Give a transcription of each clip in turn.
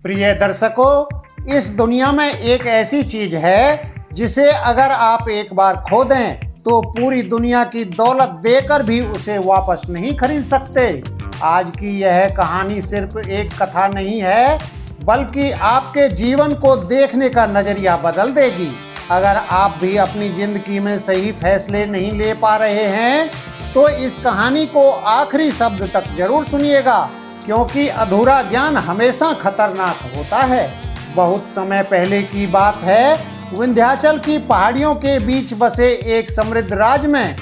प्रिय दर्शकों, इस दुनिया में एक ऐसी चीज है जिसे अगर आप एक बार खो दें तो पूरी दुनिया की दौलत देकर भी उसे वापस नहीं खरीद सकते। आज की यह कहानी सिर्फ एक कथा नहीं है, बल्कि आपके जीवन को देखने का नजरिया बदल देगी। अगर आप भी अपनी जिंदगी में सही फैसले नहीं ले पा रहे हैं तो इस कहानी को आखिरी शब्द तक जरूर सुनिएगा, क्योंकि अधूरा ज्ञान हमेशा खतरनाक होता है। बहुत समय पहले की बात है, विंध्याचल की पहाड़ियों के बीच बसे एक समृद्ध राज्य में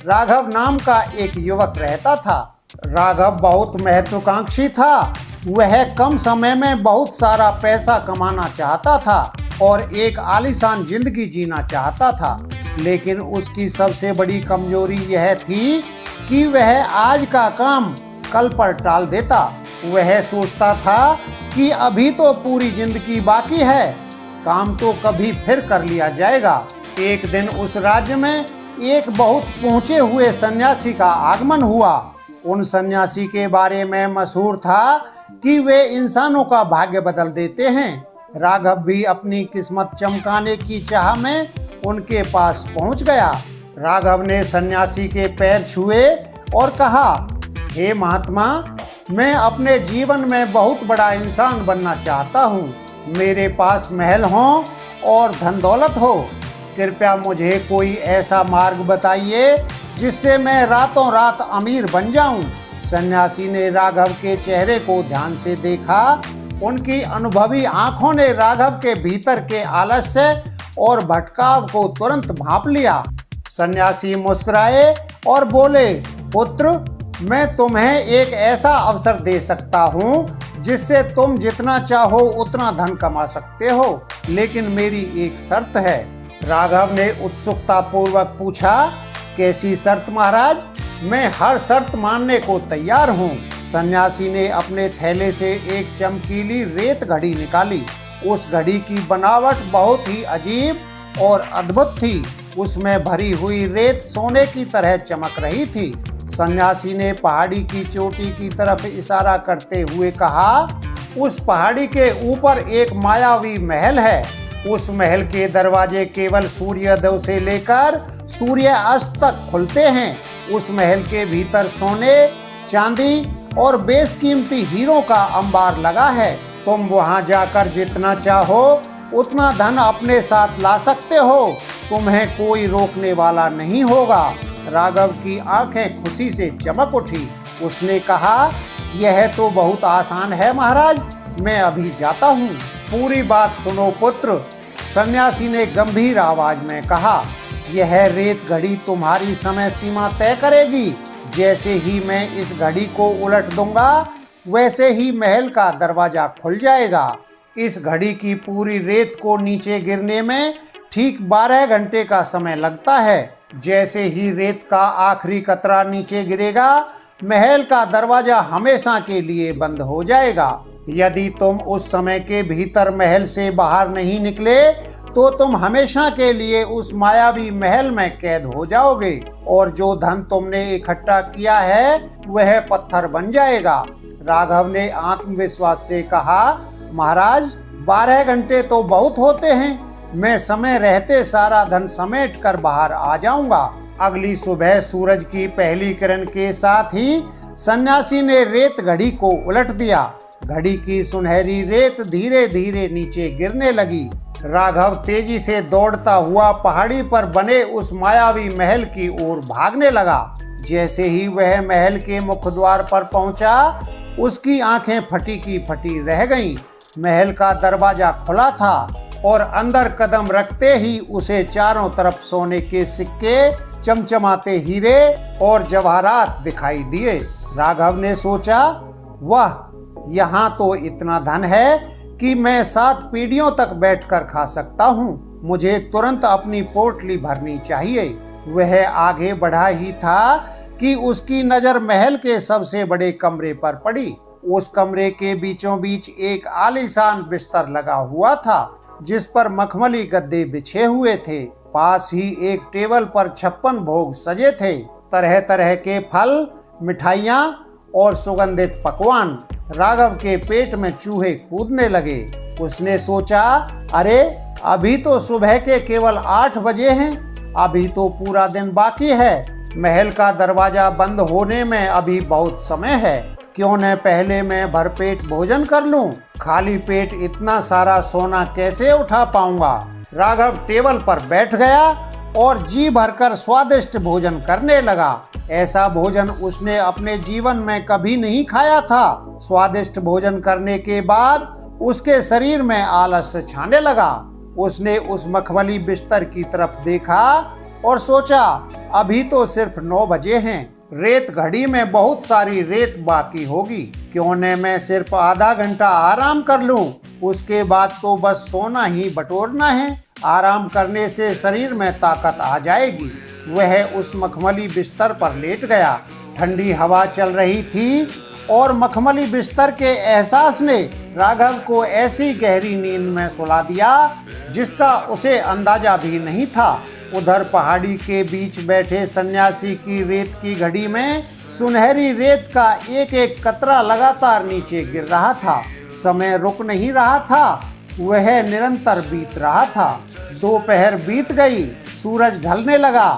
राघव नाम का एक युवक रहता था। राघव बहुत महत्वाकांक्षी था। वह कम समय में बहुत सारा पैसा कमाना चाहता था और एक आलीशान जिंदगी जीना चाहता था, लेकिन उसकी सबसे बड़ी कमजोरी यह थी कि वह आज का काम कल पर टाल देता। वह सोचता था कि अभी तो पूरी जिंदगी बाकी है, काम तो कभी फिर कर लिया जाएगा। एक दिन उस राज्य में एक बहुत पहुंचे हुए सन्यासी का आगमन हुआ। उन सन्यासी के बारे में मशहूर था कि वे इंसानों का भाग्य बदल देते हैं। राघव भी अपनी किस्मत चमकाने की चाह में उनके पास पहुंच गया। राघव ने सन्यासी के पैर छुए और कहा, हे महात्मा, मैं अपने जीवन में बहुत बड़ा इंसान बनना चाहता हूँ। मेरे पास महल हो और धन दौलत हो। कृपया मुझे कोई ऐसा मार्ग बताइए जिससे मैं रातों रात अमीर बन जाऊं। सन्यासी ने राघव के चेहरे को ध्यान से देखा। उनकी अनुभवी आंखों ने राघव के भीतर के आलस्य और भटकाव को तुरंत भांप लिया। सन्यासी मुस्कुराए और बोले, पुत्र, मैं तुम्हें एक ऐसा अवसर दे सकता हूँ जिससे तुम जितना चाहो उतना धन कमा सकते हो, लेकिन मेरी एक शर्त है। राघव ने उत्सुकता पूर्वक पूछा, कैसी शर्त महाराज? मैं हर शर्त मानने को तैयार हूँ। सन्यासी ने अपने थैले से एक चमकीली रेत घड़ी निकाली। उस घड़ी की बनावट बहुत ही अजीब और अद्भुत थी। उसमें भरी हुई रेत सोने की तरह चमक रही थी। सन्यासी ने पहाड़ी की चोटी की तरफ इशारा करते हुए कहा, उस पहाड़ी के ऊपर एक मायावी महल है। उस महल के दरवाजे केवल सूर्योदय से लेकर सूर्यास्त तक खुलते हैं। उस महल के भीतर सोने, चांदी और बेशकीमती हीरों का अंबार लगा है। तुम वहां जाकर जितना चाहो उतना धन अपने साथ ला सकते हो। तुम्हें कोई रोकने वाला नहीं होगा। राघव की आंखें खुशी से चमक उठी। उसने कहा, यह तो बहुत आसान है महाराज, मैं अभी जाता हूँ। पूरी बात सुनो पुत्र, सन्यासी ने गंभीर आवाज में कहा। यह रेत घड़ी तुम्हारी समय सीमा तय करेगी। जैसे ही मैं इस घड़ी को उलट दूंगा, वैसे ही महल का दरवाजा खुल जाएगा। इस घड़ी की पूरी रेत को नीचे गिरने में ठीक 12 घंटे का समय लगता है। जैसे ही रेत का आखिरी कतरा नीचे गिरेगा, महल का दरवाजा हमेशा के लिए बंद हो जाएगा। यदि तुम उस समय के भीतर महल से बाहर नहीं निकले तो तुम हमेशा के लिए उस मायावी महल में कैद हो जाओगे और जो धन तुमने इकट्ठा किया है वह पत्थर बन जाएगा। राघव ने आत्मविश्वास से कहा, महाराज, 12 घंटे तो बहुत होते हैं। मैं समय रहते सारा धन समेट कर बाहर आ जाऊंगा। अगली सुबह सूरज की पहली किरण के साथ ही सन्यासी ने रेत घड़ी को उलट दिया। घड़ी की सुनहरी रेत धीरे धीरे नीचे गिरने लगी। राघव तेजी से दौड़ता हुआ पहाड़ी पर बने उस मायावी महल की ओर भागने लगा। जैसे ही वह महल के मुख्य द्वार पर पहुंचा, उसकी आंखें फटी की फटी रह गईं। महल का दरवाजा खुला था और अंदर कदम रखते ही उसे चारों तरफ सोने के सिक्के, चमचमाते हीरे और जवाहरात दिखाई दिए। राघव ने सोचा, वाह, यहाँ तो इतना धन है कि मैं 7 पीढ़ियों तक बैठकर खा सकता हूँ। मुझे तुरंत अपनी पोटली भरनी चाहिए। वह आगे बढ़ा ही था कि उसकी नजर महल के सबसे बड़े कमरे पर पड़ी। उस कमरे के बीचों बीच एक आलीशान बिस्तर लगा हुआ था, जिस पर मखमली गद्दे बिछे हुए थे। पास ही एक टेबल पर 56 भोग सजे थे, तरह तरह के फल, मिठाइयाँ और सुगंधित पकवान। राघव के पेट में चूहे कूदने लगे। उसने सोचा, अरे अभी तो सुबह के केवल 8 बजे हैं, अभी तो पूरा दिन बाकी है। महल का दरवाजा बंद होने में अभी बहुत समय है, क्यों न पहले मैं भरपेट भोजन कर लूं। खाली पेट इतना सारा सोना कैसे उठा पाऊंगा। राघव टेबल पर बैठ गया और जी भरकर स्वादिष्ट भोजन करने लगा। ऐसा भोजन उसने अपने जीवन में कभी नहीं खाया था। स्वादिष्ट भोजन करने के बाद उसके शरीर में आलस छाने लगा। उसने उस मखमली बिस्तर की तरफ देखा और सोचा, अभी तो सिर्फ 9 बजे हैं, रेत घड़ी में बहुत सारी रेत बाकी होगी, क्यों न मैं सिर्फ आधा घंटा आराम कर लूं। उसके बाद तो बस सोना ही बटोरना है, आराम करने से शरीर में ताकत आ जाएगी। वह उस मखमली बिस्तर पर लेट गया। ठंडी हवा चल रही थी और मखमली बिस्तर के एहसास ने राघव को ऐसी गहरी नींद में सुला दिया जिसका उसे अंदाजा भी नहीं था। उधर पहाड़ी के बीच बैठे सन्यासी की रेत की घड़ी में सुनहरी रेत का एक एक कतरा लगातार नीचे गिर रहा था। समय रुक नहीं रहा था, वह निरंतर बीत रहा था। दोपहर बीत गई, सूरज ढलने लगा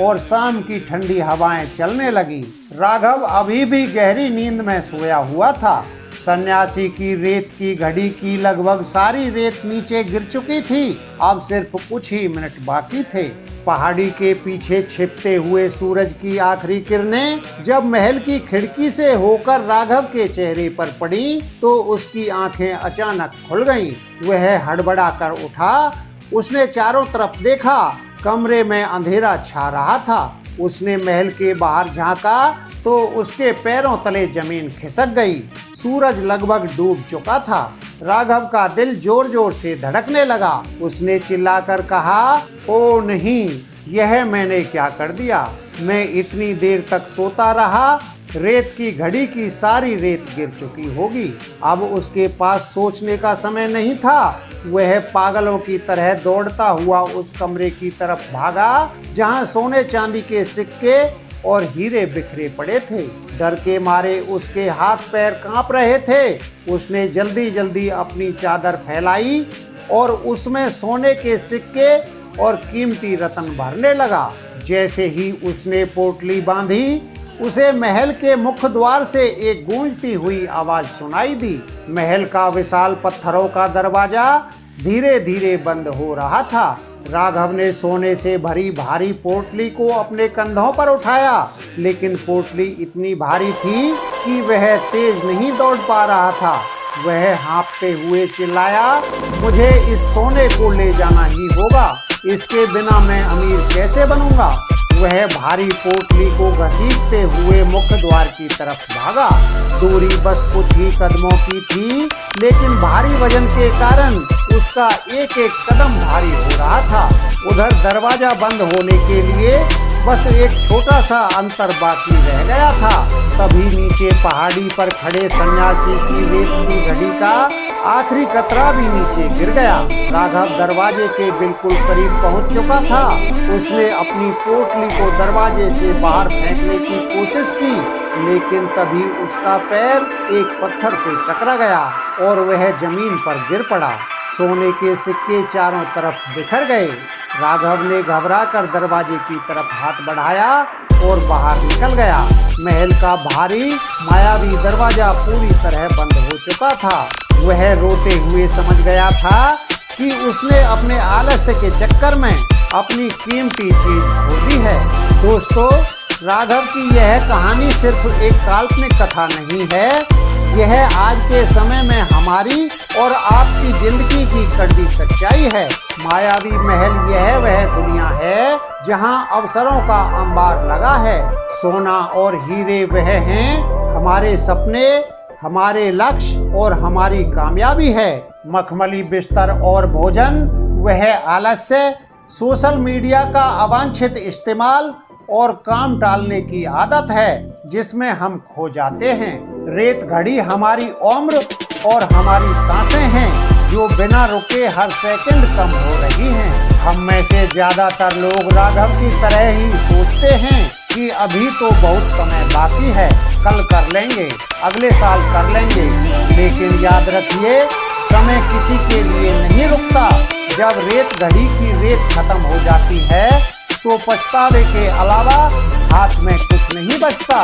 और शाम की ठंडी हवाएं चलने लगी। राघव अभी भी गहरी नींद में सोया हुआ था। सन्यासी की रेत की घड़ी की लगभग सारी रेत नीचे गिर चुकी थी। अब सिर्फ कुछ ही मिनट बाकी थे। पहाड़ी के पीछे छिपते हुए सूरज की आखिरी किरणें जब महल की खिड़की से होकर राघव के चेहरे पर पड़ी तो उसकी आंखें अचानक खुल गईं। वह हड़बड़ा कर उठा। उसने चारों तरफ देखा, कमरे में अंधेरा छा रहा था। उसने महल के बाहर झांका तो उसके पैरों तले जमीन खिसक गई। सूरज लगभग डूब चुका था। राघव का दिल जोर जोर से धड़कने लगा। उसने चिल्लाकर कहा, ओ नहीं, यह मैंने क्या कर दिया। मैं इतनी देर तक सोता रहा, रेत की घड़ी की सारी रेत गिर चुकी होगी। अब उसके पास सोचने का समय नहीं था। वह पागलों की तरह दौड़ता हुआ उस कमरे की तरफ भागा जहां सोने चांदी के सिक्के और हीरे बिखरे पड़े थे। डर के मारे उसके हाथ पैर कांप रहे थे। उसने जल्दी जल्दी अपनी चादर फैलाई और उसमें सोने के सिक्के और कीमती रत्न भरने लगा। जैसे ही उसने पोटली बांधी, उसे महल के मुख्य द्वार से एक गूंजती हुई आवाज सुनाई दी। महल का विशाल पत्थरों का दरवाजा धीरे धीरे बंद हो रहा था। राघव ने सोने से भरी भारी पोटली को अपने कंधों पर उठाया, लेकिन पोटली इतनी भारी थी कि वह तेज नहीं दौड़ पा रहा था। वह हाँफते हुए चिल्लाया, मुझे इस सोने को ले जाना ही होगा, इसके बिना मैं अमीर कैसे बनूंगा। वह भारी पोटली को घसीटते हुए मुख्य द्वार की तरफ भागा। दूरी बस कुछ ही कदमों की थी, लेकिन भारी वजन के कारण उसका एक एक कदम भारी हो रहा था। उधर दरवाजा बंद होने के लिए बस एक छोटा सा अंतर बाकी रह गया था। तभी नीचे पहाड़ी पर खड़े सन्यासी की रेत की घड़ी का आखिरी कतरा भी नीचे गिर गया। राघव दरवाजे के बिल्कुल करीब पहुंच चुका था। उसने अपनी पोटली को दरवाजे से बाहर फेंकने की कोशिश की, लेकिन तभी उसका पैर एक पत्थर से टकरा गया और वह जमीन पर गिर पड़ा। सोने के सिक्के चारों तरफ बिखर गए। राघव ने घबराकर दरवाजे की तरफ हाथ बढ़ाया और बाहर निकल गया। महल का भारी मायावी दरवाजा पूरी तरह बंद हो चुका था। वह रोते हुए समझ गया था कि उसने अपने आलस्य के चक्कर में अपनी कीमती चीज खो दी है। दोस्तों, राघव की यह कहानी सिर्फ एक काल्पनिक कथा नहीं है, यह आज के समय में हमारी और आपकी जिंदगी की कड़वी सच्चाई है। मायावी महल यह वह दुनिया है जहां अवसरों का अंबार लगा है। सोना और हीरे वह हैं हमारे सपने, हमारे लक्ष्य और हमारी कामयाबी है। मखमली बिस्तर और भोजन वह आलस्य, सोशल मीडिया का अवांछित इस्तेमाल और काम टालने की आदत है जिसमें हम खो जाते हैं। रेत घड़ी हमारी उम्र और हमारी सांसें हैं जो बिना रुके हर सेकंड कम हो रही हैं। हम में से ज्यादातर लोग राघव की तरह ही सोचते हैं कि अभी तो बहुत समय बाकी है, कल कर लेंगे, अगले साल कर लेंगे। लेकिन याद रखिए, समय किसी के लिए नहीं रुकता। जब रेत घड़ी की रेत खत्म हो जाती है तो पछतावे के अलावा हाथ में कुछ नहीं बचता।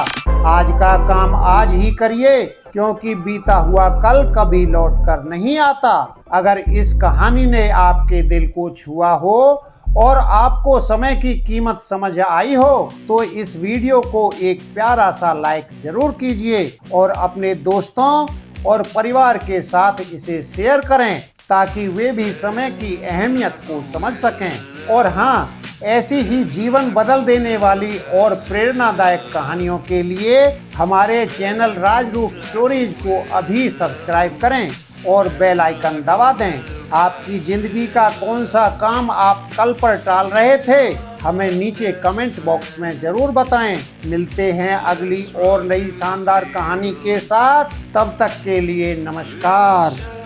आज का काम आज ही करिए, क्योंकि बीता हुआ कल कभी लौट कर नहीं आता। अगर इस कहानी ने आपके दिल को छुआ हो और आपको समय की कीमत समझ आई हो तो इस वीडियो को एक प्यारा सा लाइक जरूर कीजिए और अपने दोस्तों और परिवार के साथ इसे शेयर करें, ताकि वे भी समय की अहमियत को समझ सकें। और हाँ, ऐसी ही जीवन बदल देने वाली और प्रेरणादायक कहानियों के लिए हमारे चैनल राजरूप स्टोरीज को अभी सब्सक्राइब करें और बेल आइकन दबा दें। आपकी जिंदगी का कौन सा काम आप कल पर टाल रहे थे, हमें नीचे कमेंट बॉक्स में जरूर बताएं। मिलते हैं अगली और नई शानदार कहानी के साथ, तब तक के लिए नमस्कार।